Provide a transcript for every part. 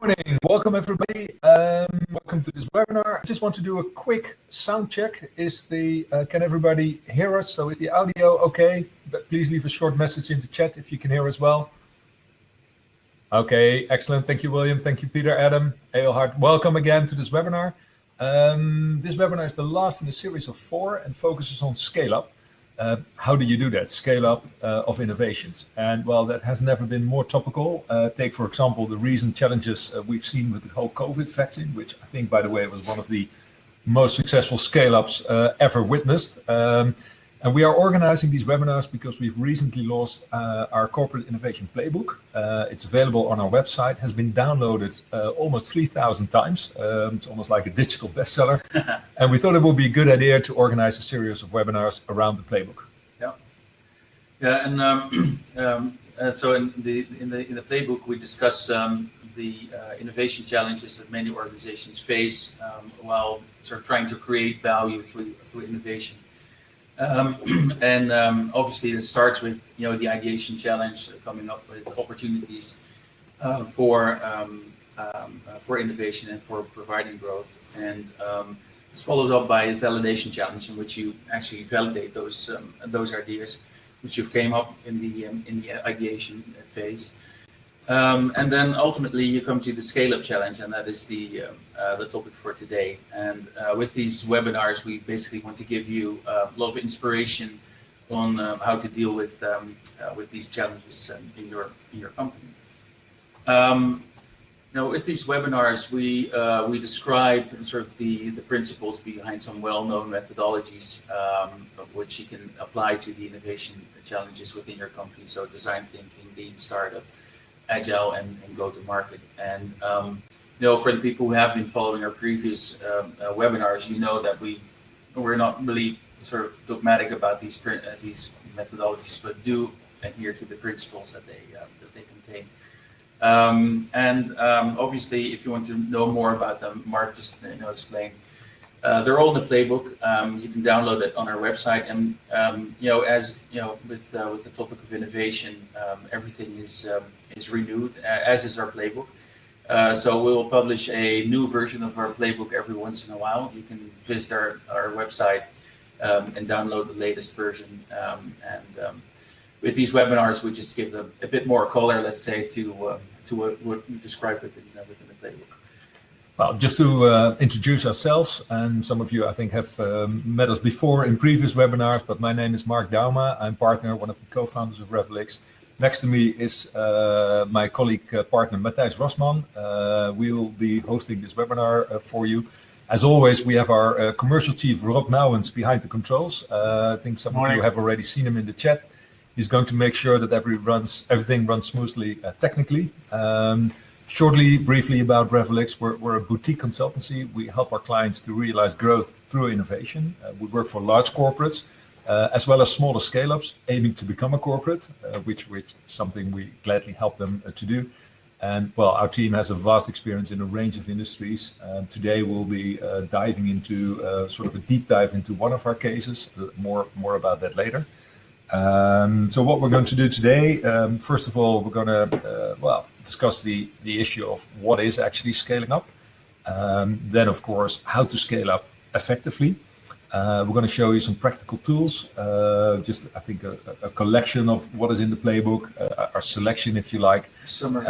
Morning, welcome everybody. Welcome to this webinar. I just want to do a quick sound check. Can everybody hear us? So is the audio okay? But please leave a short message in the chat if you can hear as well. Okay, excellent. Thank you, William. Thank you, Peter, Adam, Eilhard. Welcome again to this webinar. This webinar is the last in a series of 4 and focuses on scale up. How do you do that? Scale up of innovations. And well, that has never been more topical. Take, for example, the recent challenges we've seen with the whole COVID vaccine, which I think, by the way, was one of the most successful scale-ups ever witnessed. And we are organizing these webinars because we've recently launched our corporate innovation playbook. It's available on our website, has been downloaded almost 3,000 times. It's almost like a digital bestseller. And we thought it would be a good idea to organize a series of webinars around the playbook. Yeah, and so in the playbook we discuss the innovation challenges that many organizations face while sort of trying to create value through innovation. Obviously it starts with the ideation challenge, coming up with opportunities for innovation and for providing growth, and it's followed up by a validation challenge in which you actually validate those ideas which you've came up in the ideation phase, and then ultimately you come to the scale-up challenge, and that is the topic for today. And with these webinars, we basically want to give you a lot of inspiration on how to deal with these challenges in your company. With these webinars, we describe sort of the principles behind some well-known methodologies which you can apply to the innovation challenges within your company. So design thinking, lean startup, agile, and go-to-market. And for the people who have been following our previous webinars, that we're not really sort of dogmatic about these methodologies, but do adhere to the principles that they contain. Obviously, if you want to know more about them, Mark just explained. They're all in the playbook. You can download it on our website, and with the topic of innovation, everything is renewed, as is our playbook. So we'll publish a new version of our playbook every once in a while. You can visit our website and download the latest version. With these webinars, we just give a bit more color, let's say, to what we described within the playbook. Well, just to introduce ourselves, and some of you, I think, have met us before in previous webinars, but my name is Mark Dauma. I'm partner, one of the co-founders of RevelX. Next to me is my colleague, partner, Matthijs Rosman. We'll be hosting this webinar for you. As always, we have our commercial chief, Rob Nouwens, behind the controls. I think some of you have already seen him in the chat. He's going to make sure that everything runs smoothly technically. Briefly about RevelX, we're a boutique consultancy. We help our clients to realize growth through innovation. We work for large corporates, as well as smaller scale-ups aiming to become a corporate, which is something we gladly help them to do. And well, our team has a vast experience in a range of industries. Today we'll be diving into sort of a deep dive into one of our cases. More about that later. So what we're going to do today, first of all, we're going to discuss the issue of what is actually scaling up. Then, of course, how to scale up effectively. We're going to show you some practical tools, I think a collection of what is in the playbook, our selection, if you like. Summary.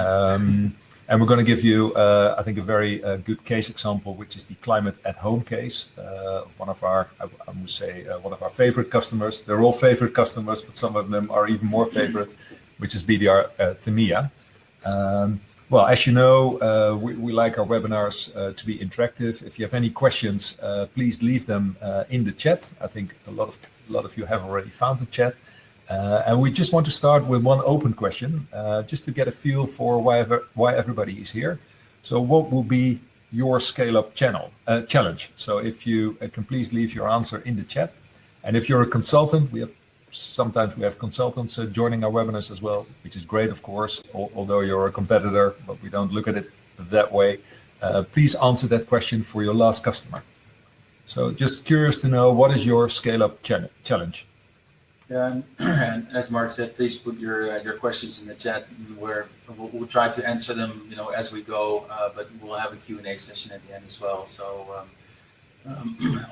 And we're going to give you, I think, a very good case example, which is the climate at home case of one of our, I must say, one of our favorite customers. They're all favorite customers, but some of them are even more favorite, which is BDR Temia. Well, as you know, we like our webinars to be interactive. If you have any questions, please leave them in the chat. I think a lot of you have already found the chat. And we just want to start with one open question, just to get a feel for why everybody is here. So what will be your scale-up challenge? So if you can please leave your answer in the chat. And if you're a consultant, sometimes we have consultants joining our webinars as well, which is great, of course, although you're a competitor, but we don't look at it that way. Please answer that question for your last customer. So just curious to know, what is your scale-up challenge? Yeah, and as Mark said, please put your questions in the chat, where we'll try to answer them, as we go. But we'll have a Q&A session at the end as well. So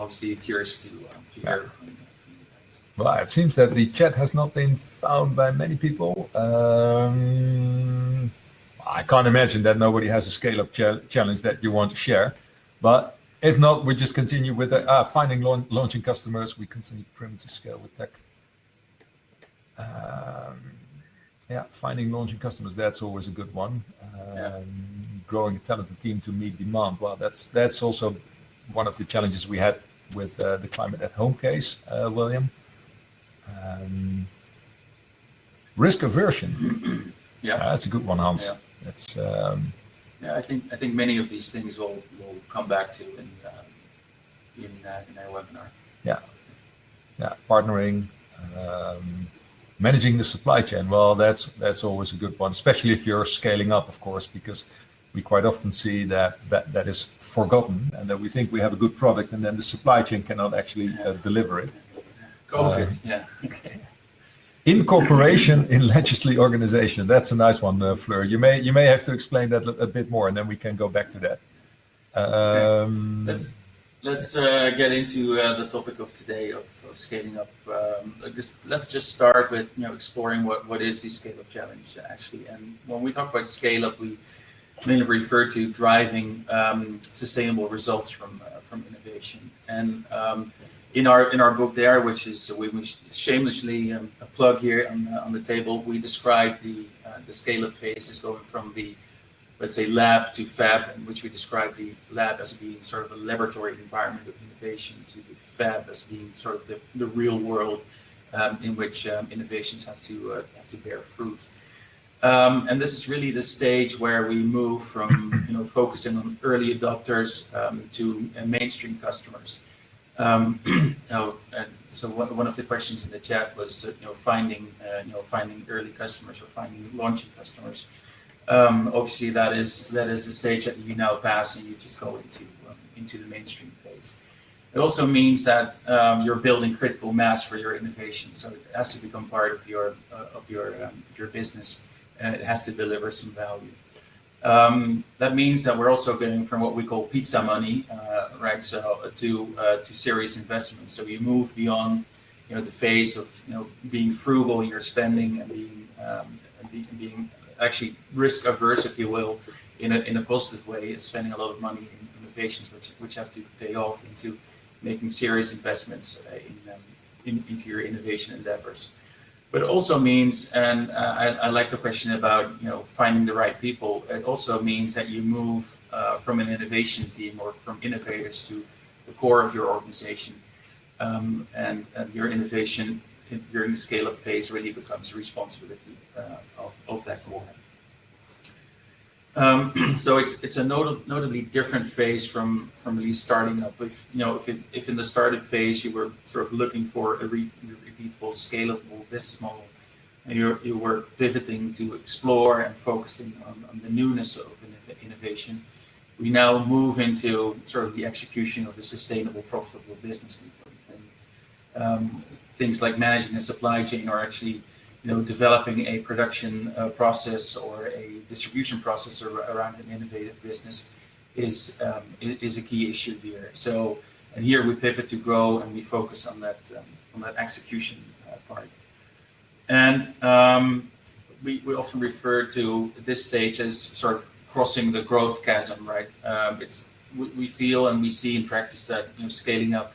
obviously, curious to hear from you guys. Well, it seems that the chat has not been found by many people. I can't imagine that nobody has a scale-up challenge that you want to share. But if not, we just continue with finding launching customers. We continue primitive scale with tech. Finding launching customers, that's always a good one. Growing a talented team to meet demand. Well, that's also one of the challenges we had with the climate at home case, William. Risk aversion. That's a good one, Hans. Yeah. That's I think many of these things we'll come back to in our webinar. Partnering, managing the supply chain. Well, that's always a good one, especially if you're scaling up, of course, because we quite often see that is forgotten, and that we think we have a good product, and then the supply chain cannot actually deliver it. COVID, okay. Incorporation in legislative organization. That's a nice one, Fleur. You may have to explain that a bit more, and then we can go back to that. Let's get into the topic of today of scaling up. Let's just start with exploring what is the scale-up challenge actually. And when we talk about scale-up, we mainly refer to driving sustainable results from innovation. And in our book there, which is we shamelessly a plug here on the table, we describe the scale-up phase as going from the, let's say, lab to fab, in which we describe the lab as being sort of a laboratory environment of innovation, to the fab as being sort of the real world in which innovations have to bear fruit. And this is really the stage where we move from focusing on early adopters to mainstream customers. So one of the questions in the chat was finding early customers or finding launching customers. Obviously, that is a stage that you now pass, and you just go into the mainstream phase. It also means that you're building critical mass for your innovation, so it has to become part of your business, and it has to deliver some value. That means that we're also going from what we call pizza money, right? So to serious investments. So you move beyond the phase of being frugal in your spending and being actually risk averse, if you will, in a positive way, spending a lot of money in innovations which have to pay off, into making serious investments into your innovation endeavors. But it also means, and I like the question about finding the right people. It also means that you move from an innovation team or from innovators to the core of your organization, and your innovation during the scale-up phase really becomes a responsibility of that core. So it's a notably different phase from really starting up. If in the startup phase you were sort of looking for a repeatable, scalable business model, and you were pivoting to explore and focusing on the newness of innovation, we now move into sort of the execution of a sustainable, profitable business. And things like managing a supply chain, or actually developing a production process or a distribution process around an innovative business is a key issue here. So, and here we pivot to grow, and we focus on that execution part. And we often refer to this stage as sort of crossing the growth chasm, right? We feel and we see in practice that scaling up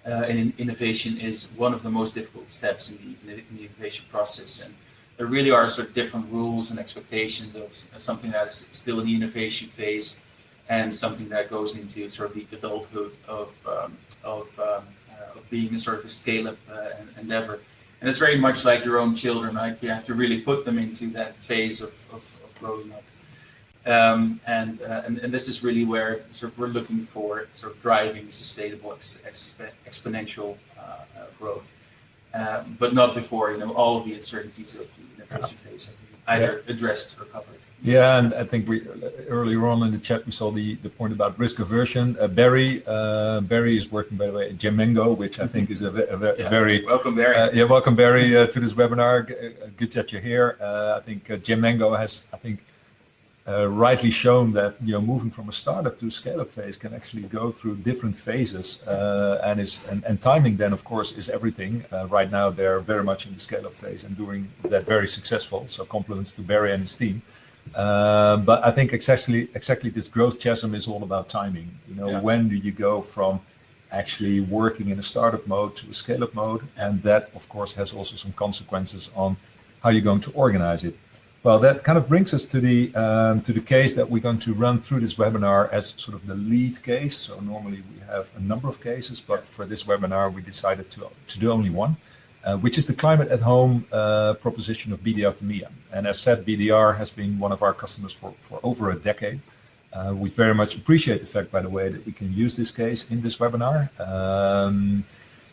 in innovation is one of the most difficult steps in the innovation process, and there really are sort of different rules and expectations of something that's still in the innovation phase, and something that goes into sort of the adulthood of being a sort of a scale-up endeavor. And it's very much like your own children, right? You have to really put them into that phase of growing up. And this is really where sort of we're looking for sort of driving sustainable exponential growth, but not before all of the uncertainties of the innovation phase have been either addressed or covered. Yeah, and I think we earlier on in the chat we saw the point about risk aversion. Barry is working, by the way, at Gemengo, which I think is a very welcome, Barry. Welcome, Barry, to this webinar. Good that you're here. I think Gemengo has, rightly shown that moving from a startup to a scale-up phase can actually go through different phases, and timing then of course is everything. Right now they're very much in the scale-up phase and doing that very successful. So compliments to Barry and his team. But I think exactly this growth chasm is all about timing. When do you go from actually working in a startup mode to a scale-up mode, and that of course has also some consequences on how you're going to organize it. Well, that kind of brings us to the case that we're going to run through this webinar as sort of the lead case. So normally we have a number of cases, but for this webinar we decided to do only one, which is the climate at home proposition of BDR Thermea. And as said, BDR has been one of our customers for over a decade. We very much appreciate the fact, by the way, that we can use this case in this webinar.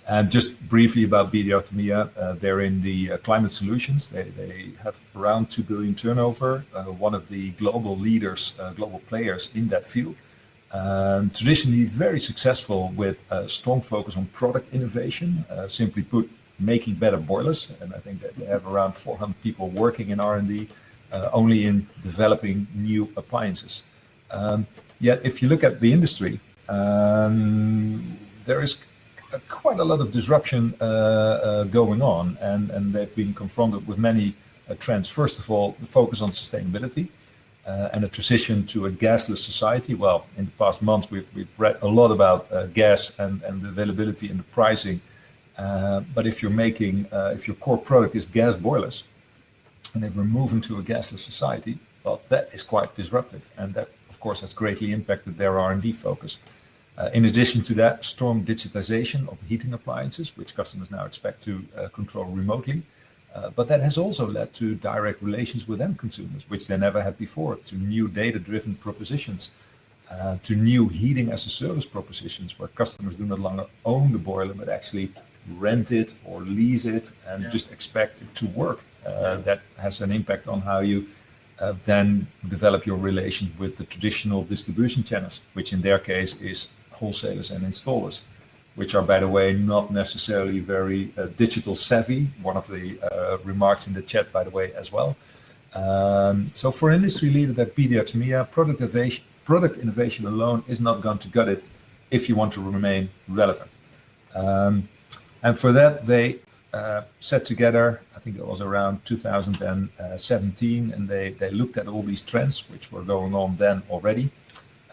And just briefly about BDR Thermea, they're in the climate solutions. They have around 2 billion turnover, one of the global leaders, global players in that field. Traditionally very successful with a strong focus on product innovation, simply put, making better boilers. And I think that they have around 400 people working in R&D, only in developing new appliances. Yet if you look at the industry, there is quite a lot of disruption going on, and they've been confronted with many trends. First of all, the focus on sustainability and a transition to a gasless society. Well, in the past months, we've read a lot about gas and the availability and the pricing. But if you're making, if your core product is gas boilers, and if we're moving to a gasless society, well, that is quite disruptive, and that, of course, has greatly impacted their R&D focus. In addition to that, strong digitization of heating appliances, which customers now expect to control remotely. But that has also led to direct relations with end consumers, which they never had before, to new data-driven propositions, to new heating as a service propositions, where customers do not longer own the boiler, but actually rent it or lease it and just expect it to work. That has an impact on how you then develop your relation with the traditional distribution channels, which in their case is wholesalers and installers, which are, by the way, not necessarily very digital savvy. One of the remarks in the chat, by the way, as well. So for industry leader that BDR Thermea, product innovation alone is not going to gut it if you want to remain relevant. And for that, they set together, I think it was around 2017, and they looked at all these trends which were going on then already.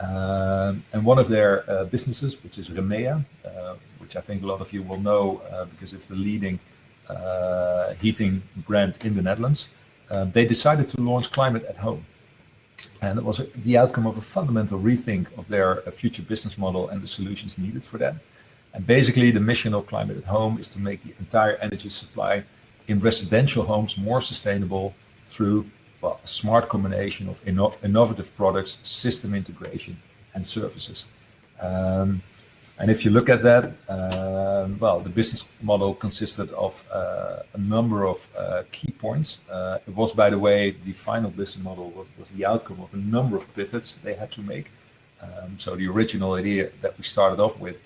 And one of their businesses, which is Remea, which I think a lot of you will know because it's the leading heating brand in the Netherlands, they decided to launch Climate at Home. And it was the outcome of a fundamental rethink of their future business model and the solutions needed for that. And basically, the mission of Climate at Home is to make the entire energy supply in residential homes more sustainable through a smart combination of innovative products, system integration, and services. And if you look at that, the business model consisted of a number of key points. It was, by the way, the final business model was the outcome of a number of pivots they had to make. So the original idea that we started off with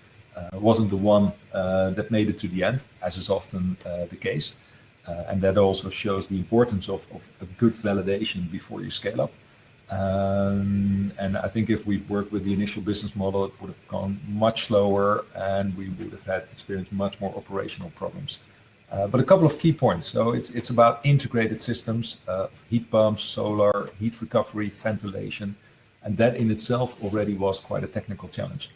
wasn't the one that made it to the end, as is often the case. And that also shows the importance of a good validation before you scale up. And I think if we've worked with the initial business model, it would have gone much slower and we would have had experienced much more operational problems. But a couple of key points. So it's about integrated systems, heat pumps, solar, heat recovery, ventilation. And that in itself already was quite a technical challenge.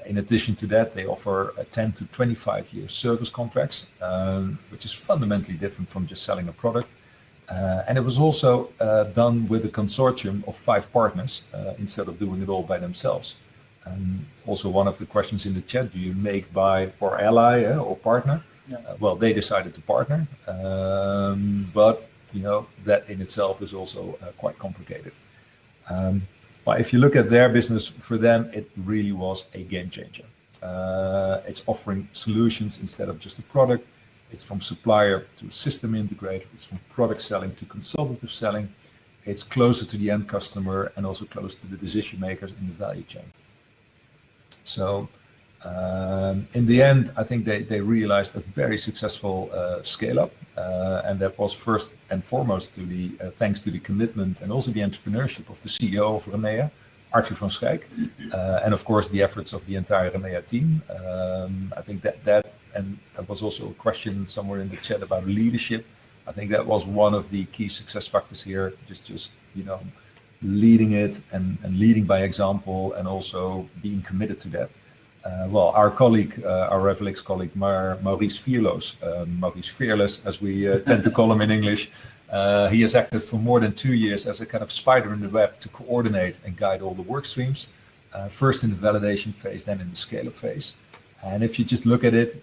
In addition to that, they offer 10 to 25 year service contracts, which is fundamentally different from just selling a product. And it was also done with a consortium of 5 partners instead of doing it all by themselves. Also, one of the questions in the chat, do you make, buy, or ally or partner? Yeah. Well, they decided to partner, but that in itself is also quite complicated. But if you look at their business, for them, it really was a game changer. It's offering solutions instead of just a product. It's from supplier to system integrator. It's from product selling to consultative selling. it's closer to the end customer and also close to the decision makers in the value chain. So in the end, I think they realized a very successful scale up, and that was first and foremost to the thanks to the commitment and also the entrepreneurship of the CEO of Remea, Arthur van Schijk, and of course the efforts of the entire Remea team. I think that and there was also a question somewhere in the chat about leadership. I think that was one of the key success factors here, just leading it and leading by example, and also being committed to that. Well, our colleague, our RevelX colleague, Maurice Fearless, as we tend to call him in English, he has acted for more than 2 years as a kind of spider in the web to coordinate and guide all the work streams, first in the validation phase, then in the scale-up phase. And if you just look at it,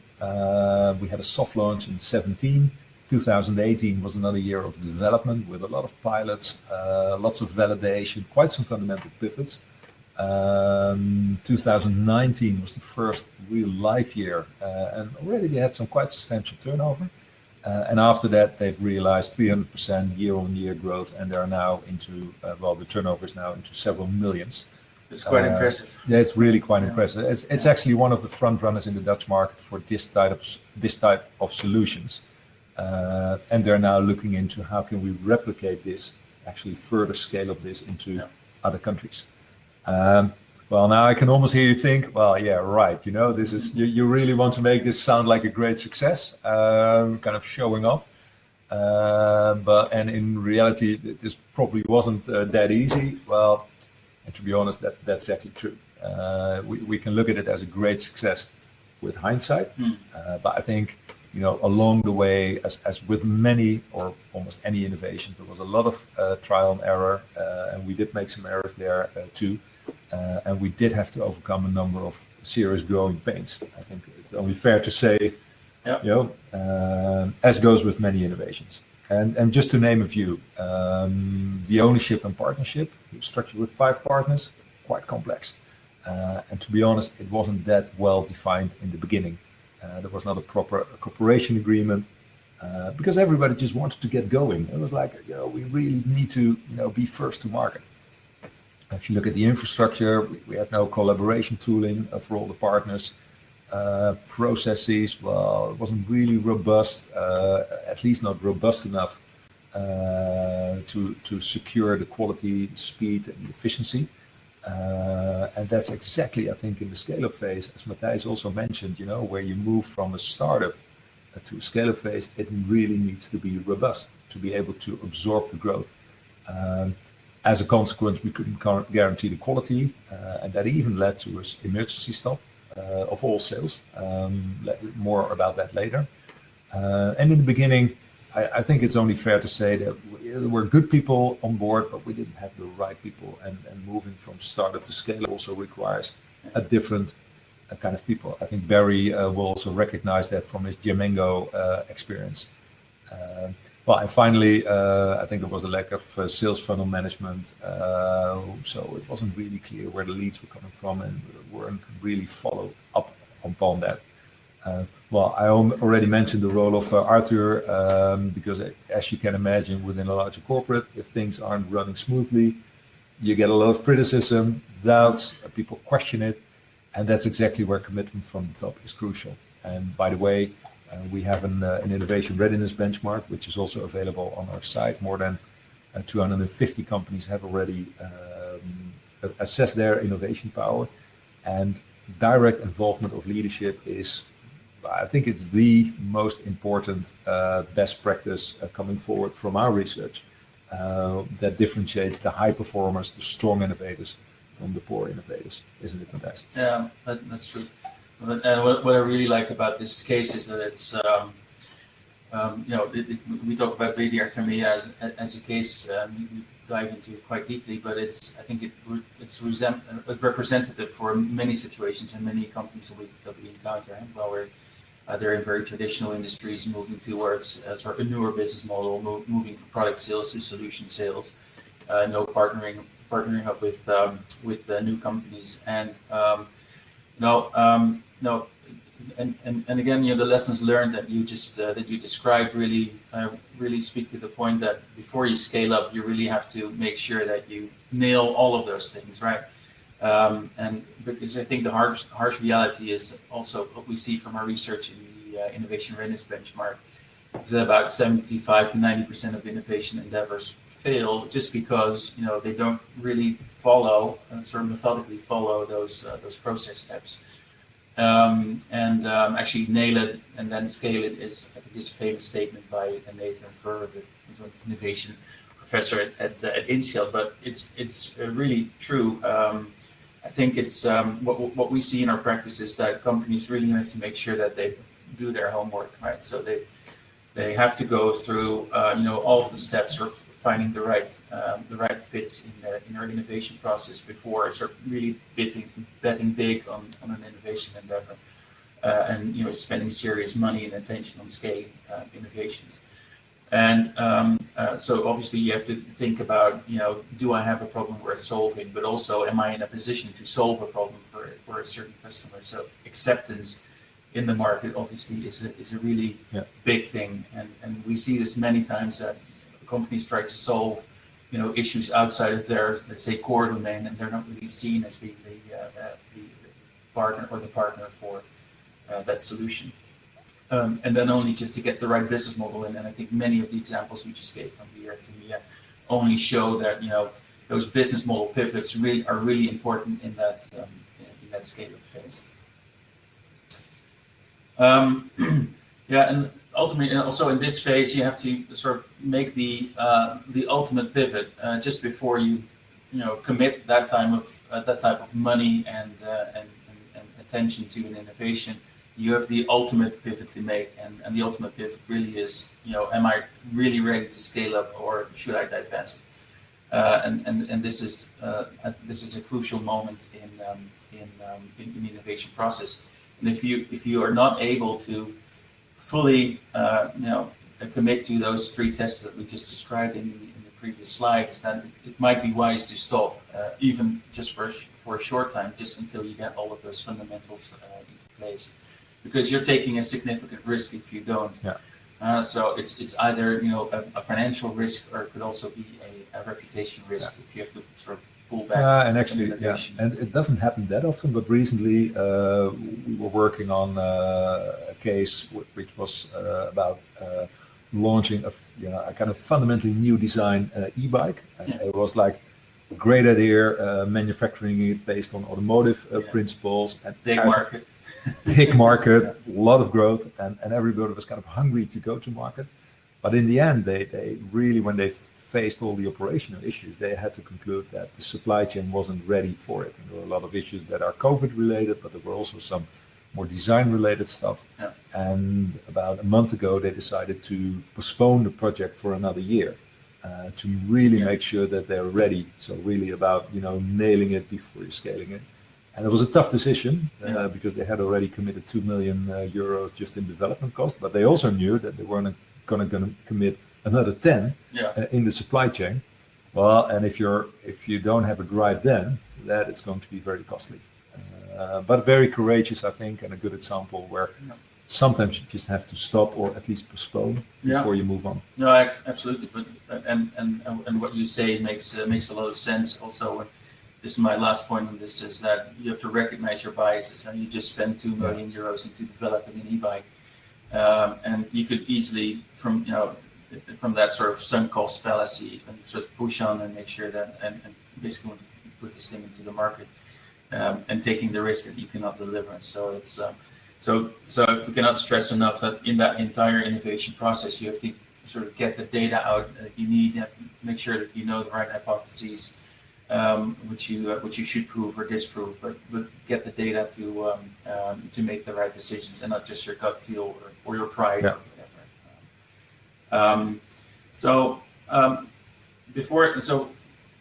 we had a soft launch in 2017. 2018 was another year of development with a lot of pilots, lots of validation, quite some fundamental pivots. 2019 was the first real live year, and already they had some quite substantial turnover. And after that, they've realized 300% year-on-year growth, and they're now into, the turnover is now into several millions. It's quite impressive. Yeah, it's really quite impressive. It's actually one of the front runners in the Dutch market for this type of solutions. And they're now looking into how can we replicate this, actually further scale of this into other countries. Well, now I can almost hear you think, well, yeah, right. This is, you really want to make this sound like a great success, kind of showing off. And in reality, this probably wasn't that easy. Well, and to be honest, that's actually true. We can look at it as a great success with hindsight. But I think, along the way, as with many or almost any innovations, there was a lot of trial and error, and we did make some errors there too. And we did have to overcome a number of serious growing pains. I think it's only fair to say, as goes with many innovations. And just to name a few, the ownership and partnership, structured with 5 partners, quite complex. And to be honest, it wasn't that well defined in the beginning. There was not a proper cooperation agreement because everybody just wanted to get going. It was like, we really need to, be first to market. If you look at the infrastructure, we had no collaboration tooling for all the partners. Processes, well, it wasn't really robust, at least not robust enough to secure the quality, speed, and efficiency. And that's exactly, I think, in the scale-up phase, as Matthijs also mentioned, where you move from a startup to a scale-up phase, it really needs to be robust to be able to absorb the growth. As a consequence, we couldn't guarantee the quality, and that even led to an emergency stop of all sales. More about that later. And in the beginning, I think it's only fair to say that there were good people on board, but we didn't have the right people. And moving from startup to scale also requires a different kind of people. I think Barry will also recognize that from his Gemengo experience. Well, and finally, I think there was a lack of sales funnel management. So it wasn't really clear where the leads were coming from, and we weren't really followed up upon that. Well, I already mentioned the role of Arthur, because as you can imagine, within a larger corporate, if things aren't running smoothly, you get a lot of criticism, doubts, people question it. And that's exactly where commitment from the top is crucial. And by the way, we have an innovation readiness benchmark, which is also available on our site. More than 250 companies have already assessed their innovation power. And direct involvement of leadership is, I think it's the most important best practice coming forward from our research that differentiates the high performers, the strong innovators from the poor innovators, isn't it, Matthijs? Yeah, that's true. And what I really like about this case is that it's, we talk about BDR Thermia as a case we dive into it quite deeply, but I think it's representative for many situations and many companies that we encounter. Well, they're in very traditional industries, moving towards sort of a newer business model, moving from product sales to solution sales, no partnering up with new companies, and and again, the lessons learned that you just that you described really speak to the point that before you scale up, you really have to make sure that you nail all of those things, right? And because I think the harsh reality is also what we see from our research in the innovation readiness benchmark is that about 75 to 90% of innovation endeavors fail just because they don't really follow sort of methodically follow those process steps. Actually nail it and then scale it is, I think, is a famous statement by Nathan Furr, the innovation professor at INSEAD, but it's really true. I think it's what we see in our practice is that companies really have to make sure that they do their homework, right? So they have to go through all of the steps of finding the right fits in their innovation process before sort of really betting big on an innovation endeavor, and spending serious money and attention on scaling innovations. And so obviously you have to think about, do I have a problem worth solving, but also am I in a position to solve a problem for a certain customer? So acceptance in the market obviously is a really big thing, and we see this many times that companies try to solve issues outside of their, let's say, core domain, and they're not really seen as being the partner for that solution. And then only just to get the right business model in. And I think many of the examples you just gave from the ERTMIA only show that those business model pivots are really important in that scale-up phase. And ultimately, also in this phase, you have to sort of make the ultimate pivot just before you commit that type of money and attention to an innovation. You have the ultimate pivot to make, and the ultimate pivot really is, am I really ready to scale up, or should I divest? And this is a crucial moment in the innovation process. And if you are not able to fully commit to those three tests that we just described in the previous slide, is that it might be wise to stop, even just for a short time, just until you get all of those fundamentals into place. Because you're taking a significant risk if you don't. So it's either a financial risk, or it could also be a reputation risk if you have to sort of pull back. And actually, and it doesn't happen that often. But recently, we were working on a case which was about launching a kind of fundamentally new design e-bike. It was like a great idea, manufacturing it based on automotive principles, and big market, a lot of growth, and everybody was kind of hungry to go to market. But in the end, they really, when they faced all the operational issues, they had to conclude that the supply chain wasn't ready for it. And there were a lot of issues that are COVID related, but there were also some more design related stuff. And about a month ago, they decided to postpone the project for another year to really make sure that they're ready. So really about, nailing it before you're scaling it. And it was a tough decision because they had already committed 2 million euros just in development cost, but they also knew that they weren't going to commit another 10 in the supply chain. Well, and if you don't have it right then, that it's going to be very costly. But very courageous, I think, and a good example where sometimes you just have to stop or at least postpone before you move on. No, absolutely. But and what you say makes a lot of sense. Also, just my last point on this is that you have to recognize your biases, and you just spend 2 million euros into developing an e-bike, and you could easily, from that sort of sunk cost fallacy, and just push on and make sure that and basically put this thing into the market, and taking the risk that you cannot deliver. So it's so we cannot stress enough that in that entire innovation process, you have to sort of get the data out that you need, and make sure that you know the right hypotheses, which you should prove or disprove, but get the data to make the right decisions, and not just your gut feel or your pride or whatever. So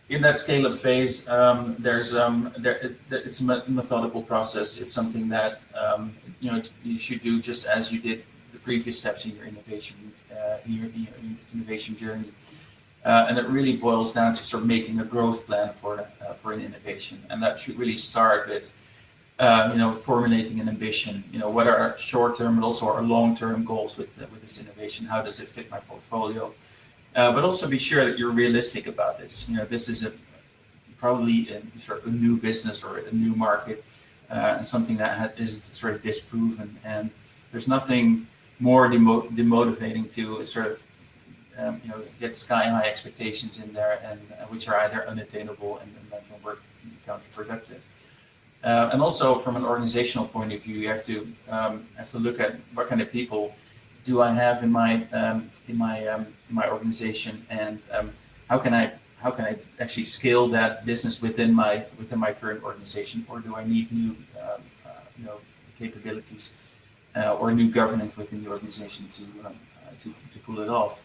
in that scale-up phase, it's a methodical process. It's something that you should do just as you did the previous steps in your innovation journey. And it really boils down to sort of making a growth plan for an innovation, and that should really start with formulating an ambition. What are our short-term but also our long-term goals with this innovation? How does it fit my portfolio? But also be sure that you're realistic about this. This is probably a new business or a new market, and something that is sort of disproven. And there's nothing more demotivating to sort of get sky-high expectations in there, and which are either unattainable and that can work counterproductive. And also from an organizational point of view, you have to look at what kind of people do I have in my organization, and how can I actually scale that business within my current organization, or do I need new capabilities or new governance within the organization to pull it off.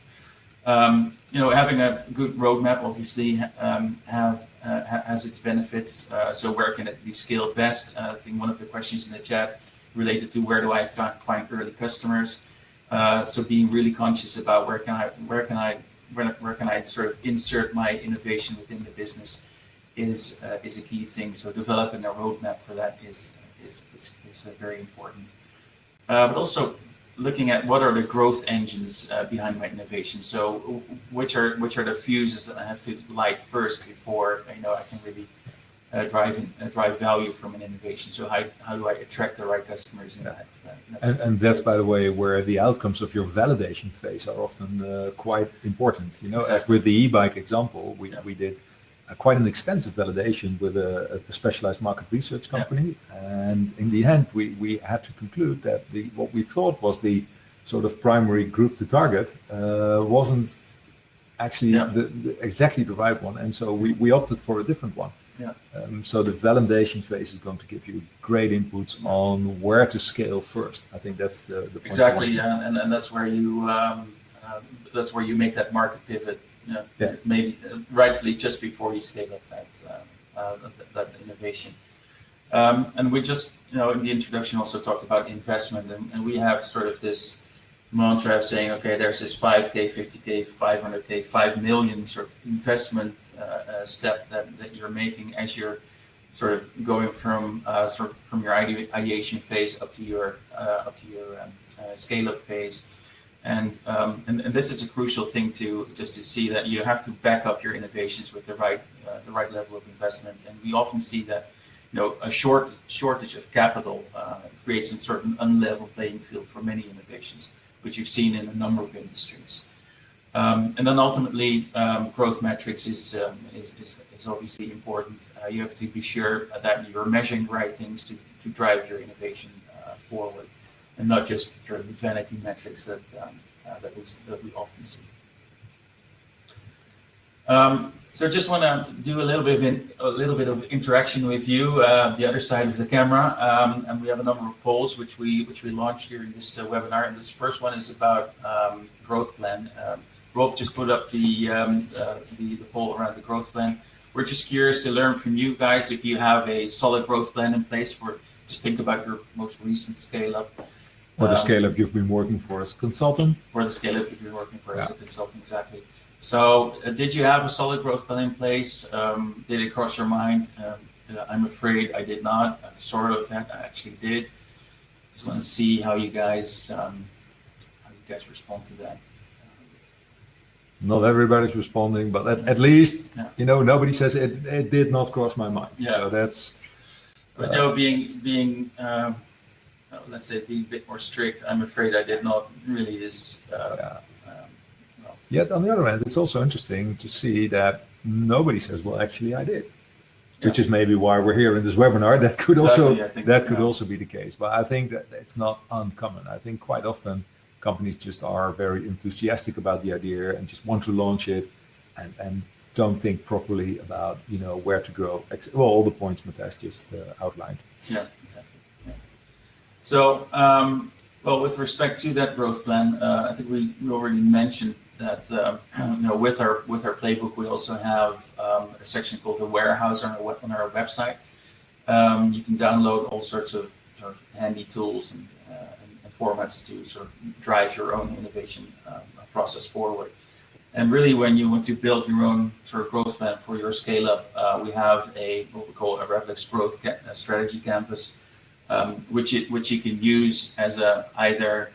Having a good roadmap obviously has its benefits. So where can it be scaled best? I think one of the questions in the chat related to where do I find early customers. So being really conscious about where can I sort of insert my innovation within the business is a key thing. So developing a roadmap for that is very important. But also looking at what are the growth engines behind my innovation. So which are the fuses that I have to light first before I can really drive value from an innovation. So how do I attract the right customers in that? And that's, by the way, where the outcomes of your validation phase are often quite important. Exactly. As with the e-bike example, we did quite an extensive validation with a specialized market research company, and in the end, we had to conclude that what we thought was the sort of primary group to target wasn't actually exactly the right one, and so we opted for a different one. Yeah. So the validation phase is going to give you great inputs on where to scale first. I think that's the point. Exactly, and that's where you make that market pivot. Maybe rightfully just before you scale up that innovation. And we just, in the introduction also talked about investment, and we have sort of this mantra of saying, okay, there's this 5K, 50K, 500K, 5 million sort of investment step that you're making as you're sort of going from your ideation phase up to your scale-up phase. And this is a crucial thing to see that you have to back up your innovations with the right level of investment. And we often see that a shortage of capital creates a sort of an unlevel playing field for many innovations, which you've seen in a number of industries. And then ultimately, growth metrics is obviously important. You have to be sure that you're measuring the right things to drive your innovation forward, and not just sort of vanity metrics that we often see. So just want to do a little bit of interaction with you, the other side of the camera, and we have a number of polls which we launched during this webinar. And this first one is about growth plan. Rob just put up the poll around the growth plan. We're just curious to learn from you guys if you have a solid growth plan in place for. Just think about your most recent scale-up. Or the scale-up you've been working for as a consultant. Or the scale-up you've been working for as a consultant, exactly. So did you have a solid growth plan in place? Did it cross your mind? I'm afraid I did not. I sort of actually did. Just want to see how you guys respond to that. Not everybody's responding, but at least, nobody says it did not cross my mind. Yeah. So that's... But being let's say being a bit more strict, I'm afraid I did not really is. Yet on the other hand, it's also interesting to see that nobody says, "Well, actually, I did," which is maybe why we're here in this webinar. That could also be the case. But I think that it's not uncommon. I think quite often companies just are very enthusiastic about the idea and just want to launch it, and don't think properly about where to go. Well, all the points Matthijs just outlined. Yeah, exactly. Yeah. So, with respect to that growth plan, I think we already mentioned that with our playbook, we also have a section called the warehouse on our website. You can download all sorts of handy tools and formats to sort of drive your own innovation process forward. And really, when you want to build your own sort of growth plan for your scale up, we have what we call a RevelX growth strategy canvas, which you can use as either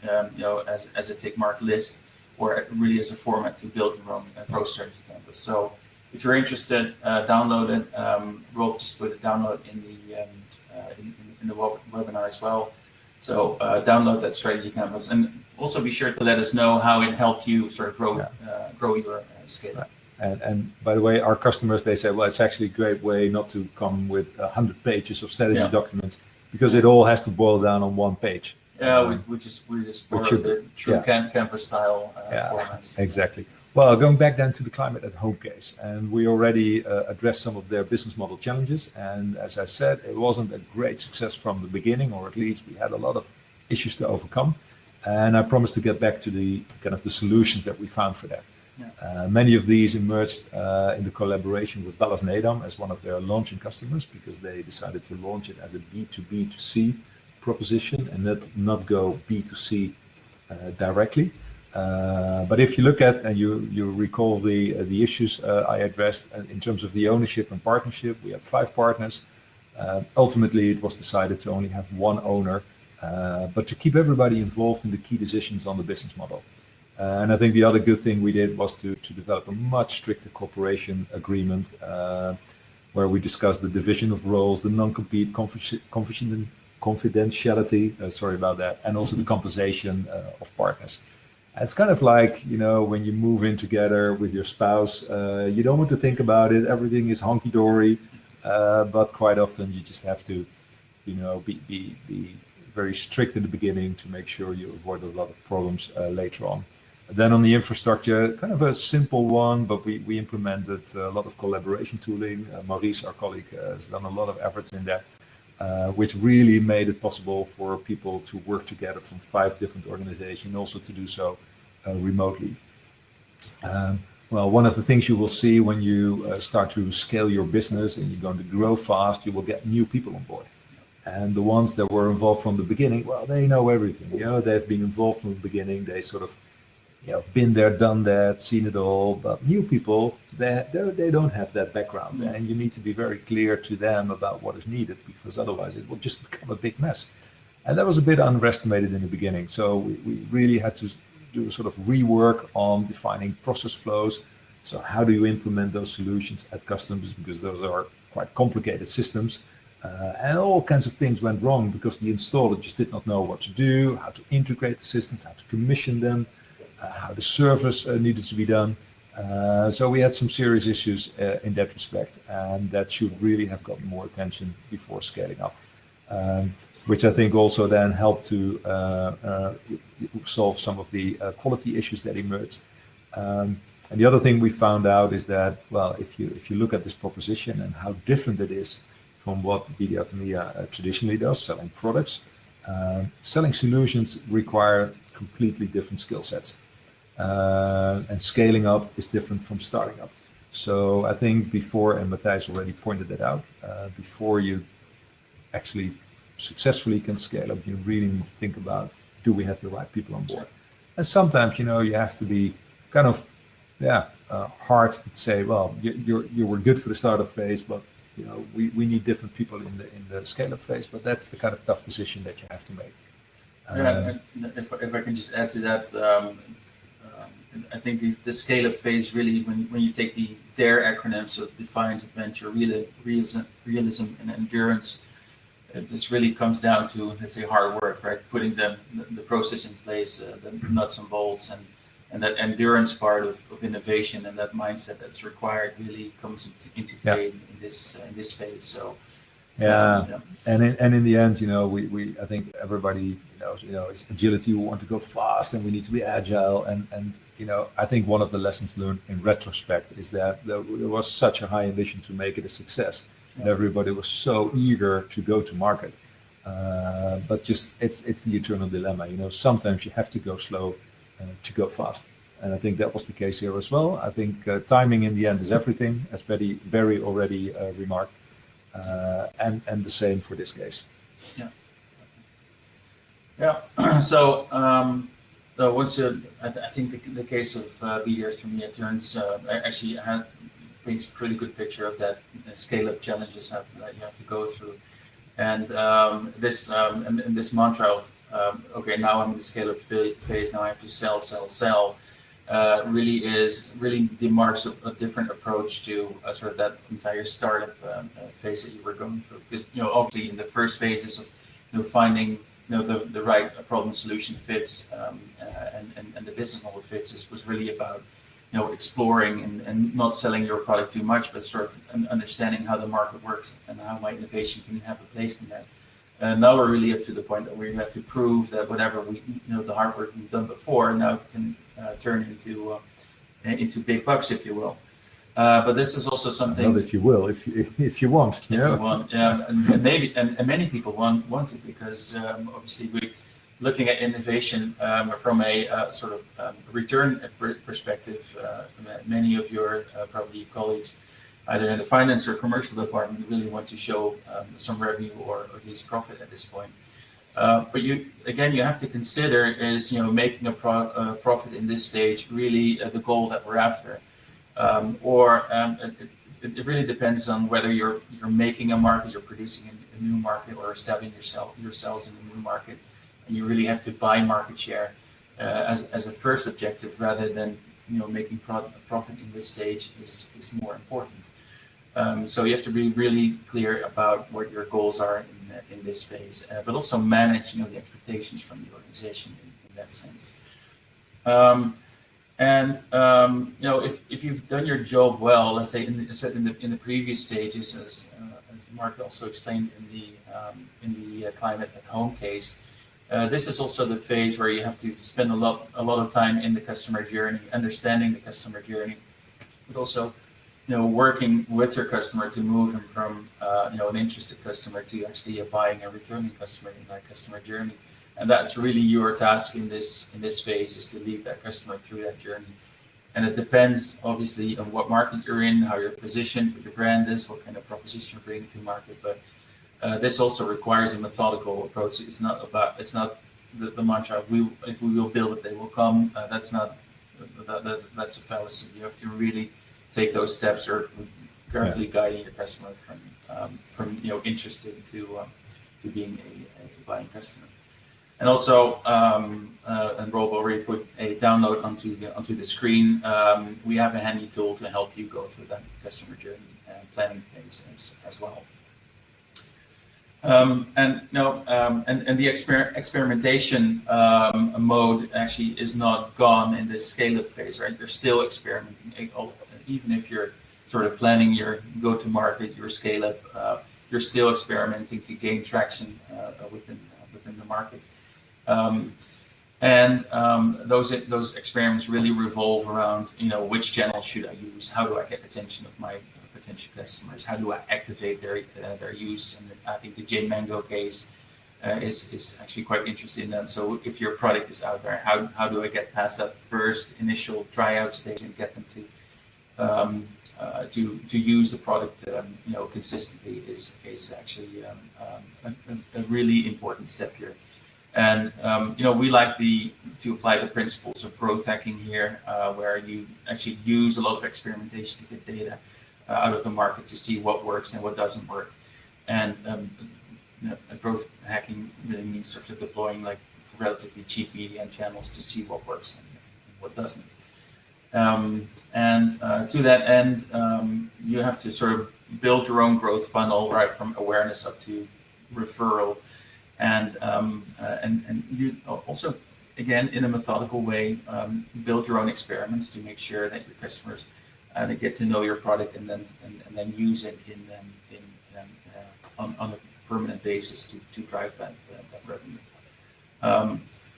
as a tick mark list, or really as a format to build your own growth strategy canvas. So if you're interested, download it. We'll just put a download in the webinar as well. So download that strategy canvas, and also be sure to let us know how it helped you sort of grow your scale. Right. And by the way, our customers, they say, well, it's actually a great way not to come with 100 pages of strategy documents, because it all has to boil down on one page. Yeah, we just borrowed the true Canvas style formats. Exactly. Well, going back then to the climate at home case, and we already addressed some of their business model challenges. And as I said, it wasn't a great success from the beginning, or at least we had a lot of issues to overcome. And I promised to get back to the kind of the solutions that we found for that. Yeah. Many of these emerged in the collaboration with Ballas Nedam as one of their launching customers, because they decided to launch it as a B2B2C proposition and not go B2C directly. But if you look at, and you recall the issues I addressed in terms of the ownership and partnership, we have 5 partners. Ultimately, it was decided to only have one owner, but to keep everybody involved in the key decisions on the business model. And I think the other good thing we did was to develop a much stricter cooperation agreement, where we discussed the division of roles, the non-compete, confidentiality, sorry about that, and also the compensation of partners. It's kind of like, when you move in together with your spouse, you don't want to think about it. Everything is hunky-dory, but quite often you just have to, be very strict in the beginning to make sure you avoid a lot of problems later on. Then on the infrastructure, kind of a simple one, but we implemented a lot of collaboration tooling. Maurice, our colleague, has done a lot of efforts in that, which really made it possible for people to work together from 5 different organizations, also to do so remotely. Well, one of the things you will see when you start to scale your business and you're going to grow fast, you will get new people on board. And the ones that were involved from the beginning, well, they know everything. They've been involved from the beginning. They sort of been there, done that, seen it all. But new people, they don't have that background, and you need to be very clear to them about what is needed, because otherwise it will just become a big mess. And that was a bit underestimated in the beginning. So we really had to do a sort of rework on defining process flows. So how do you implement those solutions at customers, because those are quite complicated systems. And all kinds of things went wrong because the installer just did not know what to do, how to integrate the systems, how to commission them, how the service needed to be done. So we had some serious issues in that respect, and that should really have gotten more attention before scaling up, which I think also then helped to solve some of the quality issues that emerged. And the other thing we found out is that, well, if you look at this proposition and how different it is from what BD Autonomia traditionally does, selling products, selling solutions require completely different skill sets. And scaling up is different from starting up. So I think before, and Matthijs already pointed that out, before you actually successfully can scale up, you really need to think about, do we have the right people on board? And sometimes, you have to be kind of, hard to say, well, you were good for the startup phase, but we need different people in the scale-up phase. But that's the kind of tough decision that you have to make. And if I can just add to that, I think the scale-up phase really, when you take the DARE acronym, so Defiance, Adventure, Realism, and Endurance, this really comes down to, let's say, hard work, right? Putting the process in place, the nuts and bolts, and that endurance part of innovation and that mindset that's required really comes into play in this phase. So and in the end, we I think everybody knows, it's agility. We want to go fast and we need to be agile. And I think one of the lessons learned in retrospect is that there was such a high ambition to make it a success, and everybody was so eager to go to market. But just it's the eternal dilemma. Sometimes you have to go slow to go fast. And I think that was the case here as well. I think timing in the end is everything, as Barry already remarked, and the same for this case. So once I think the case of BDR for me, it turns actually paints a pretty good picture of that scale-up challenges that you have to go through. And this mantra of okay, now I'm in the scale-up phase. Now I have to sell. Really demarks a different approach to sort of that entire startup phase that you were going through. Because obviously in the first phases of finding the right problem solution fits and the business model fits was really about exploring and not selling your product too much, but sort of understanding how the market works and how my innovation can have a place in that. And now we're really up to the point that we have to prove that whatever the hard work we've done before now can turn into big bucks, if you will. But this is also something. Not if you will, if you want. If you want, and maybe and many people want it because obviously we're looking at innovation from a sort of return perspective. Many of your probably colleagues, either in the finance or commercial department, really want to show some revenue or at least profit at this point. But you have to consider is making a profit in this stage really the goal that we're after, it really depends on whether you're making a market, you're producing a new market, or establishing yourselves in a new market, and you really have to buy market share as a first objective rather than making profit in this stage is more important. So you have to be really clear about what your goals are in this phase, but also manage the expectations from the organization in that sense. If you've done your job well, let's say in the previous stages, as Mark also explained in the climate at home case, this is also the phase where you have to spend a lot of time in the customer journey, understanding the customer journey, but also working with your customer to move him from an interested customer to actually a buying and returning customer in that customer journey. And that's really your task in this phase, is to lead that customer through that journey. And it depends obviously on what market you're in, how you're positioned, what your brand is, what kind of proposition you're bringing to market. But this also requires a methodical approach. It's not the mantra if we will build it, they will come. That's a fallacy. You have to really take those steps, or carefully guiding your customer from interested to being a buying customer. And also, and Rob already put a download onto the screen. We have a handy tool to help you go through that customer journey planning phase as well. And the experimentation mode actually is not gone in this scale-up phase, right? You're still experimenting, even if you're sort of planning your go-to-market, your scale-up. You're still experimenting to gain traction within the market. Those experiments really revolve around, which channel should I use? How do I get attention of my potential customers? How do I activate their use? And I think the J Mango case is actually quite interesting in that. So if your product is out there, how do I get past that first initial tryout stage and get them to use the product consistently is actually a really important step here. And we like to apply the principles of growth hacking here, where you actually use a lot of experimentation to get data out of the market to see what works and what doesn't work. And growth hacking really means sort of deploying like relatively cheap media and channels to see what works and what doesn't. To that end, you have to sort of build your own growth funnel, right from awareness up to referral. And you also, again, in a methodical way, build your own experiments to make sure that your customers they get to know your product and then use it on a permanent basis to drive that revenue.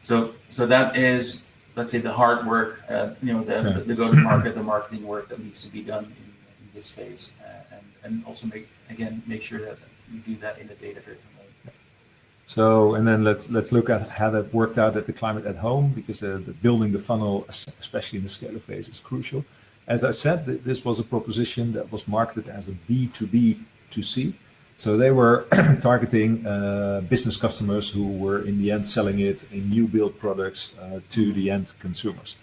So that is, let's say, the hard work, the go-to-market, the marketing work that needs to be done in this phase, and also make sure that you do that in a data-driven way. So, and then let's look at how that worked out at the climate at home, because the building the funnel, especially in the scale-up phase, is crucial. As I said, this was a proposition that was marketed as a B2B2C. So they were targeting business customers who were in the end selling it in new build products to the end consumers.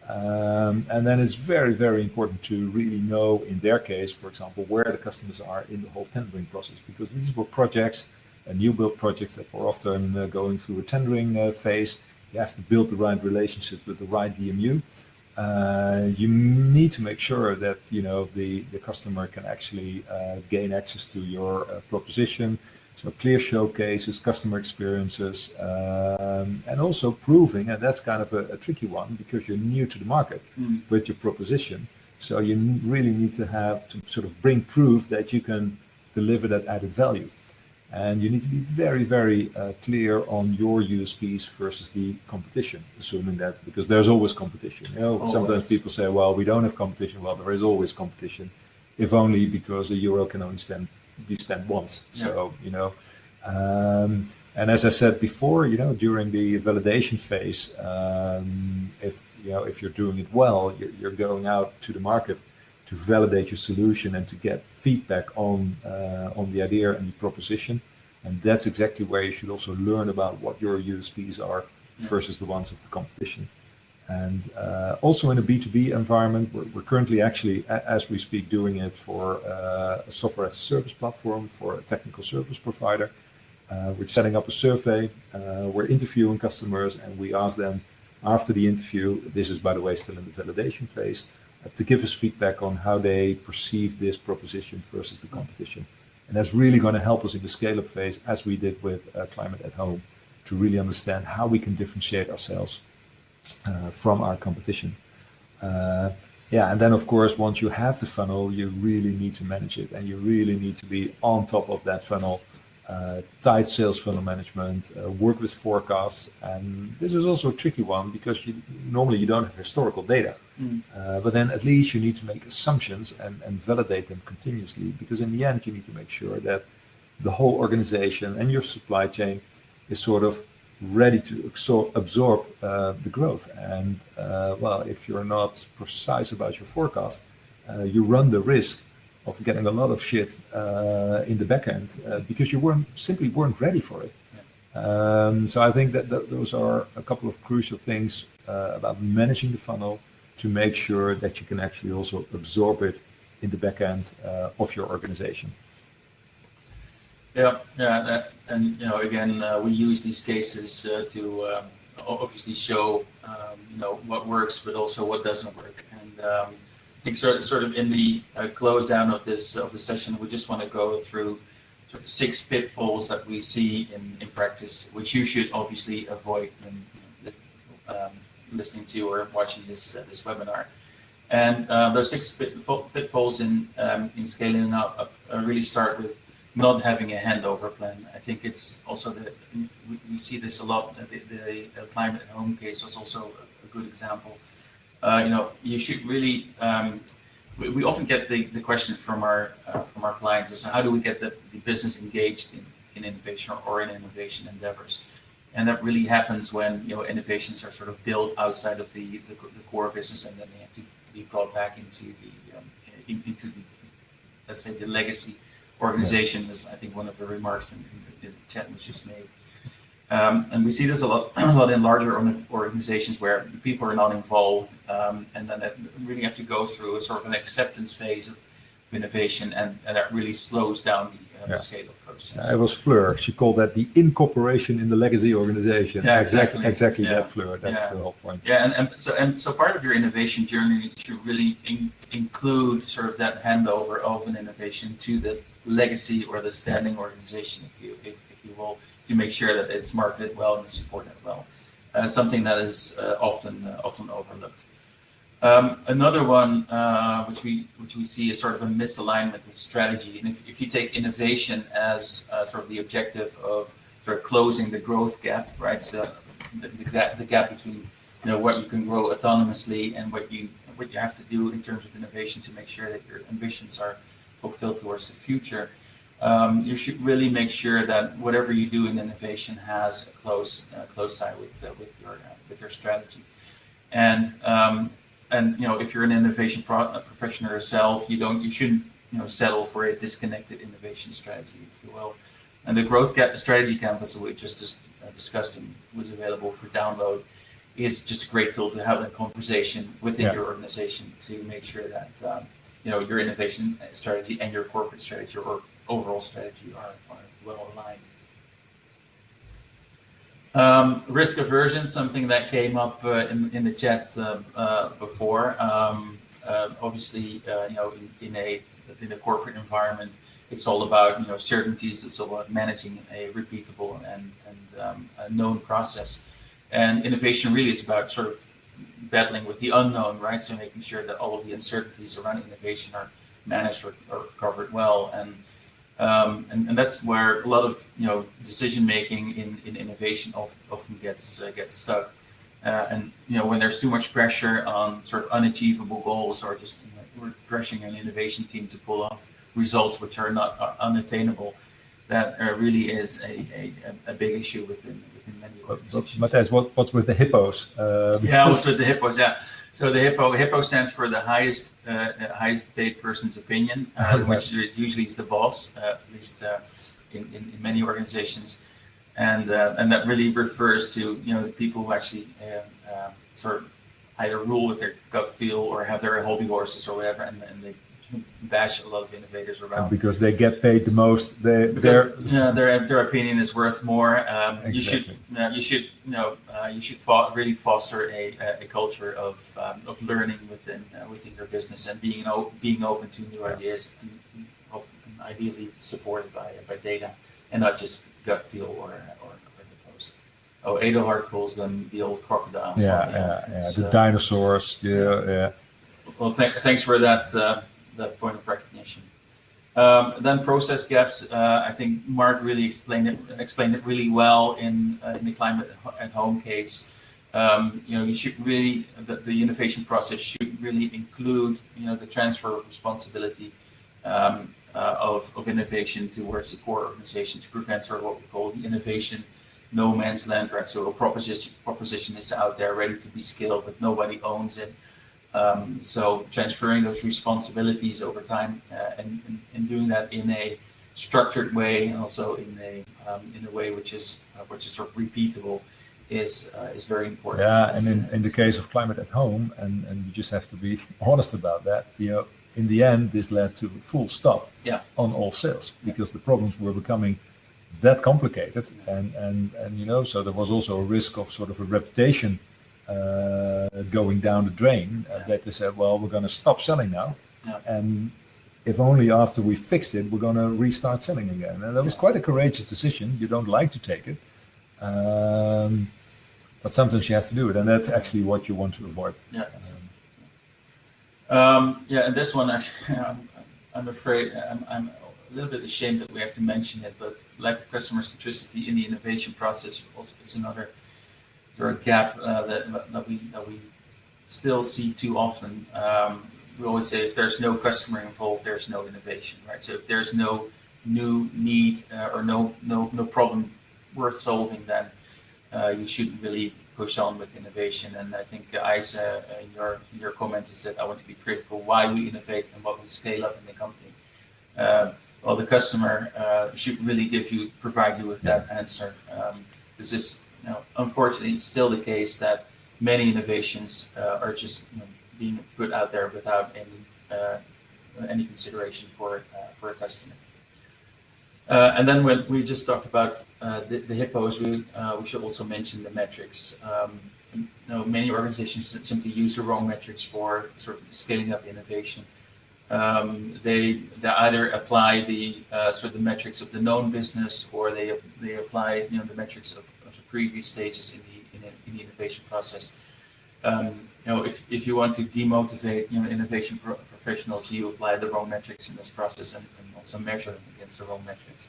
And then it's very, very important to really know, in their case, for example, where the customers are in the whole tendering process, because these were projects new build projects that were often going through a tendering phase. You have to build the right relationship with the right DMU. You need to make sure that the customer can actually gain access to your proposition. So clear showcases, customer experiences, and also proving, and that's kind of a tricky one because you're new to the market with your proposition. So you really need to sort of bring proof that you can deliver that added value. And you need to be very, very clear on your USPs versus the competition, assuming that, because there's always competition. Sometimes people say, well, we don't have competition. Well, there is always competition, if only because a euro can only be spent once. So, and as I said before, during the validation phase, if you're doing it well, you're going out to the market to validate your solution and to get feedback on the idea and the proposition. And that's exactly where you should also learn about what your USPs are versus the ones of the competition. And also in a B2B environment, we're currently actually, as we speak, doing it for a software as a service platform for a technical service provider. We're setting up a survey, we're interviewing customers, and we ask them after the interview, this is by the way still in the validation phase, to give us feedback on how they perceive this proposition versus the competition. And that's really going to help us in the scale-up phase, as we did with Climate at Home, to really understand how we can differentiate ourselves from our competition. And then of course, once you have the funnel, you really need to manage it, and you really need to be on top of that funnel. Tight sales funnel management, work with forecasts, and this is also a tricky one because normally you don't have historical data, but then at least you need to make assumptions and validate them continuously, because in the end you need to make sure that the whole organization and your supply chain is sort of ready to absorb the growth. And if you're not precise about your forecast, you run the risk of getting a lot of shit in the back end because you simply weren't ready for it. So I think that those are a couple of crucial things about managing the funnel to make sure that you can actually also absorb it in the back end of your organization. Again, we use these cases to obviously show what works, but also what doesn't work. And I think sort of in the close down of the session, we just want to go through sort of 6 pitfalls that we see in practice, which you should obviously avoid when listening to or watching this webinar. And those 6 pitfalls in scaling up really start with not having a handover plan. I think it's also we see this a lot. The Climate at Home case was also a good example. You should really. We often get the question from our clients is, how do we get the business engaged in innovation or in innovation endeavors? And that really happens when innovations are sort of built outside of the core business, and then they have to be brought back into the let's say the legacy organization. Is I think one of the remarks in the chat was just made. And we see this a lot in larger organizations where people are not involved, and then they really have to go through a sort of an acceptance phase of innovation, and that really slows down the scale-up process. It was Fleur. She called that the incorporation in the legacy organization. Yeah, exactly. Exactly that, Fleur. That's the whole point. Yeah, and so part of your innovation journey should really include sort of that handover of an innovation to the legacy or the standing organization, if you will, to make sure that it's marketed well and supported well. Something that is often overlooked. Another one which we see is sort of a misalignment with strategy. And if you take innovation as sort of the objective of sort of closing the growth gap, right? So the gap between what you can grow autonomously and what you have to do in terms of innovation to make sure that your ambitions are fulfilled towards the future. You should really make sure that whatever you do in innovation has a close tie with your strategy. And if you're an innovation professional yourself, you shouldn't settle for a disconnected innovation strategy, if you will. And the growth strategy canvas that we just discussed and was available for download is just a great tool to have that conversation within your organization to make sure that your innovation strategy and your corporate strategy or overall strategy are well aligned. Risk aversion, something that came up in the chat before. Obviously, in a corporate environment, it's all about certainties. It's all about managing a repeatable and a known process. And innovation really is about sort of battling with the unknown, right? So making sure that all of the uncertainties around innovation are managed or covered well. And that's where a lot of decision making in innovation often gets stuck. And when there's too much pressure on sort of unachievable goals, or just we're pressuring an innovation team to pull off results which are not unattainable, that really is a big issue within many organizations. Matthijs, what's with the hippos? What's with the hippos? Yeah. So the hippo stands for the highest paid person's opinion, which usually is the boss, at least in many organizations, and that really refers to the people who actually sort of either rule with their gut feel or have their hobby horses or whatever, and they bash a lot of innovators around. And because they get paid the most, their opinion is worth more. Exactly. You should really foster a culture of learning within your business, and being open to new ideas, and ideally supported by data, and not just gut feel or the post. Edelhard calls them the old crocodiles. The dinosaurs. Yeah. Well, thanks for that point of recognition. Then process gaps. I think Mark really explained it really well in the climate at home case. You should really the innovation process should really include the transfer of responsibility of innovation towards the core organization to prevent sort of what we call the innovation no man's land, right? So a proposition is out there ready to be scaled, but nobody owns it. So transferring those responsibilities over time and doing that in a structured way, and also in a way which is sort of repeatable is very important. Yeah, and in the case of climate at home, and you just have to be honest about that. In the end, this led to a full stop on all sales, because the problems were becoming that complicated, and so there was also a risk of sort of a reputation going down the drain, that they said, well, we're going to stop selling now, and if only after we fixed it, we're going to restart selling again. And that was quite a courageous decision. You don't like to take it, but sometimes you have to do it, and that's actually what you want to avoid. And this one, I'm afraid I'm a little bit ashamed that we have to mention it, but lack of customer centricity in the innovation process also is another sort of gap that we still see too often. We always say if there's no customer involved, there's no innovation, right? So if there's no new need or no problem worth solving, then you shouldn't really push on with innovation. And I think Isa, in your comment, you said I want to be critical why we innovate and what we scale up in the company. Well, the customer should really provide you with that answer. This is unfortunately still the case that many innovations are just being put out there without any consideration for a customer. And then when we just talked about the hippos, we should also mention the metrics. Many organizations that simply use the wrong metrics for sort of scaling up innovation. They either apply the metrics of the known business, or they apply the metrics of the previous stages in the innovation process. If you want to demotivate innovation professionals, you apply the wrong metrics in this process and also measure them against the wrong metrics.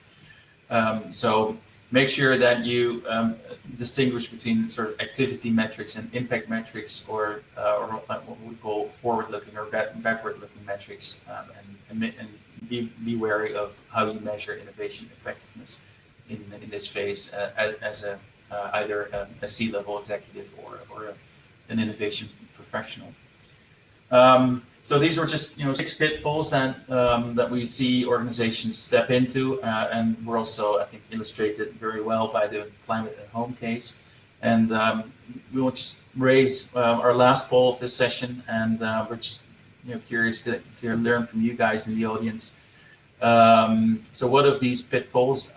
So make sure that you distinguish between sort of activity metrics and impact metrics, or what we call forward-looking or backward-looking metrics, and be wary of how you measure innovation effectiveness in this phase as either a C-level executive or an innovation professional. So these are just 6 pitfalls that we see organizations step into, and we're also, I think, illustrated very well by the climate at home case. And we will just raise our last poll of this session, and we're just curious to learn from you guys in the audience. So what of these pitfalls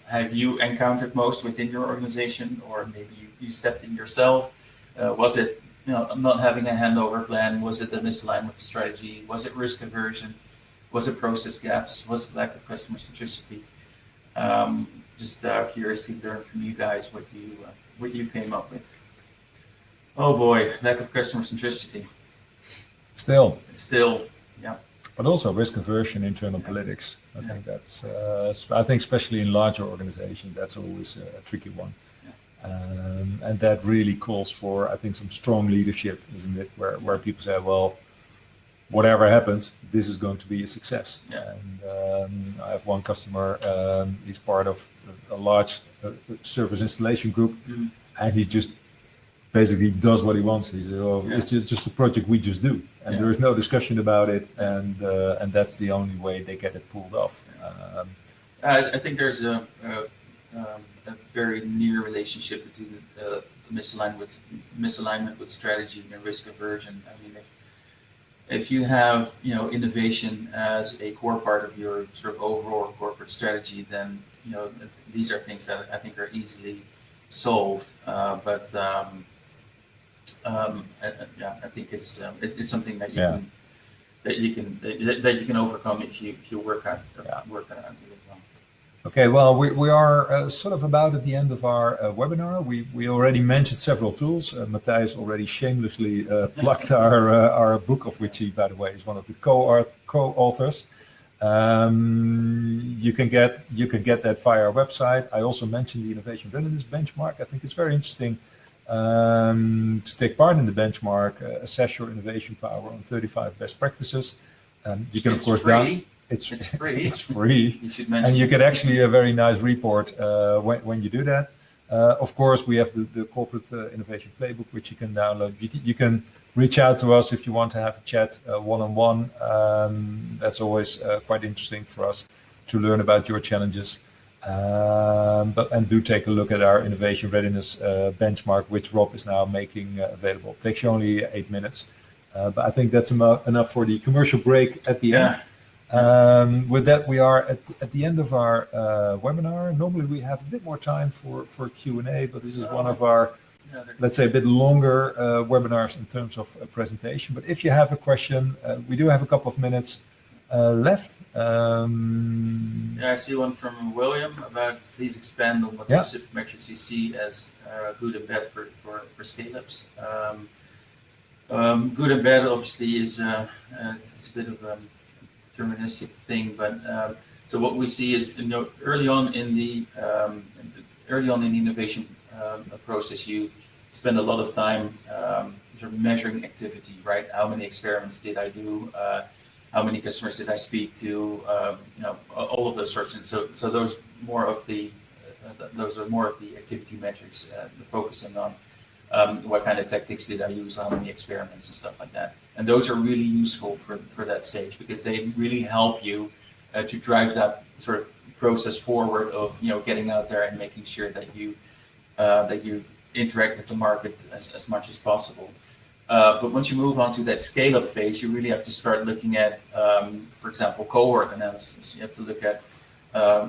have you encountered most within your organization, or maybe you stepped in yourself? Was it not having a handover plan? Was it the misalignment strategy? Was it risk aversion? Was it process gaps? Was it lack of customer centricity? Just curious to learn from you guys what you came up with. Oh boy, lack of customer centricity. Still, yeah. But also risk aversion, internal politics. I think that's, I think especially in larger organizations, that's always a tricky one. And that really calls for, I think, some strong leadership, isn't it? Where people say, well, whatever happens, this is going to be a success. And I have one customer, he's part of a large service installation group, and he just basically does what he wants. He says, "Oh, it's just a project we just do, and there is no discussion about it, and that's the only way they get it pulled off." I think there's a very near relationship between misalignment with strategy and risk aversion. I mean, if you have innovation as a core part of your sort of overall corporate strategy, then these are things that I think are easily solved. But I think it's something that you can overcome if you work on it really well. Okay, well, we are sort of about at the end of our webinar. We already mentioned several tools. Matthijs already shamelessly plugged our book, of which he, by the way, is one of the co-authors. You can get that via our website. I also mentioned the Innovation Readiness benchmark. I think it's very interesting to take part in the benchmark, assess your innovation power on 35 best practices. You can, of course, It's free. It's free. You should mention. And you get actually a very nice report when you do that. Of course, we have the corporate innovation playbook, which you can download. You can reach out to us if you want to have a chat one-on-one. That's always quite interesting for us to learn about your challenges. And do take a look at our innovation readiness benchmark, which Rob is now making available. It takes you only 8 minutes. But I think that's enough for the commercial break at the end. With that, we are at the end of our webinar. Normally we have a bit more time for Q&A, but this is one of our, let's say, a bit longer webinars in terms of presentation. But if you have a question, we do have a couple of minutes left. I see one from William about please expand on what specific metrics you see as good and bad for scale-ups. Good and bad obviously is a bit of a deterministic thing, but so what we see is early on in the innovation process, you spend a lot of time sort of measuring activity, right? How many experiments did I do? How many customers did I speak to? All of those sorts. And so those are more of the activity metrics, focusing on what kind of tactics did I use, how many experiments and stuff like that. And those are really useful for that stage because they really help you to drive that sort of process forward of getting out there and making sure that you interact with the market as much as possible. But once you move on to that scale-up phase, you really have to start looking at, for example, cohort analysis. You have to look at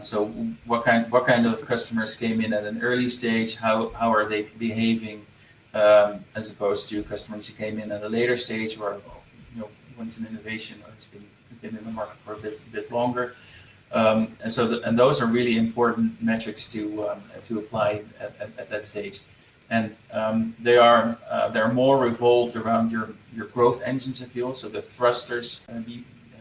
so what kind of customers came in at an early stage, how are they behaving, as opposed to customers who came in at a later stage, or once an innovation or it's been in the market for a bit longer. And those are really important metrics to apply at that stage. And they're more revolved around your growth engines, if you will, so the thrusters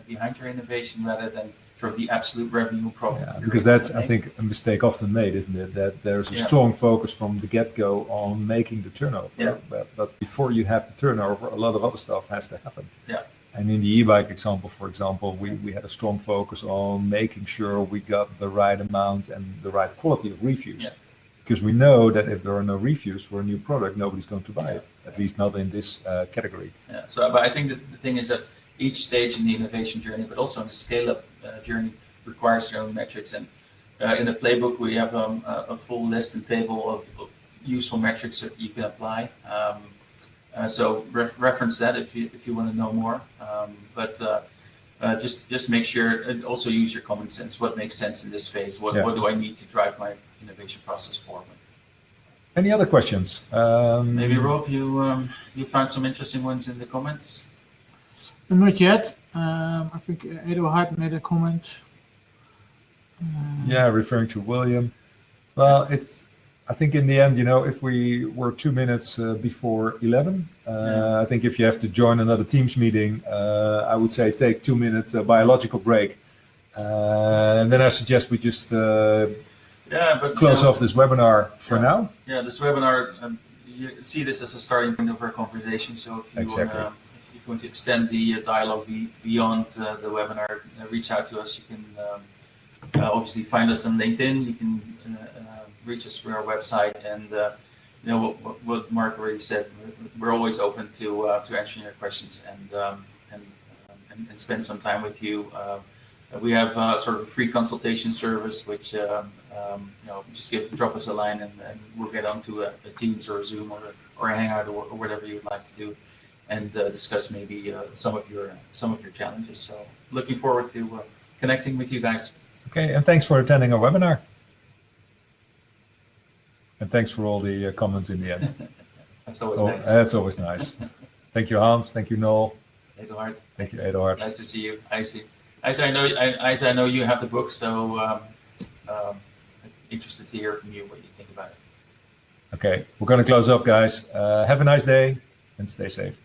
behind your innovation rather than sort of the absolute revenue profit. Yeah, because that's, I think, a mistake often made, isn't it? That there's a strong focus from the get-go on making the turnover. Yeah. But before you have the turnover, a lot of other stuff has to happen. Yeah. And in the e-bike example, for example, we had a strong focus on making sure we got the right amount and the right quality of reviews. Yeah. Because we know that if there are no reviews for a new product, nobody's going to buy it, at least not in this category. Yeah. So, but I think that the thing is that each stage in the innovation journey, but also in the scale-up journey, requires their own metrics. And in the playbook, we have a full list and table of useful metrics that you can apply. So reference that if you want to know more. But just make sure and also use your common sense. What makes sense in this phase? What do I need to drive my innovation process forward? Any other questions? Maybe Rob, you found some interesting ones in the comments. Not yet. I think Edelhard made a comment. Yeah, referring to William. Well, I think in the end, if we were 2 minutes before 11, I think if you have to join another Teams meeting, I would say take 2-minute biological break. And then I suggest we just close off this webinar for now. Yeah, this webinar, you see this as a starting point of our conversation. So if you want to extend the dialogue beyond the webinar, reach out to us. You can obviously find us on LinkedIn. You can reach us through our website, and what Mark already said, we're always open to answering your questions and spend some time with you. We have sort of a free consultation service, which just drop us a line, and we'll get onto a Teams or a Zoom or a Hangout or whatever you'd like to do, and discuss maybe some of your challenges. So looking forward to connecting with you guys. Okay, and thanks for attending our webinar. And thanks for all the comments in the end. That's always nice. That's always nice. Thank you, Hans. Thank you, Noel. Edelhard. Thank you, Edelhard. Nice to see you. I know you have the book, so interested to hear from you what you think about it. Okay, we're going to close off, guys. Have a nice day and stay safe.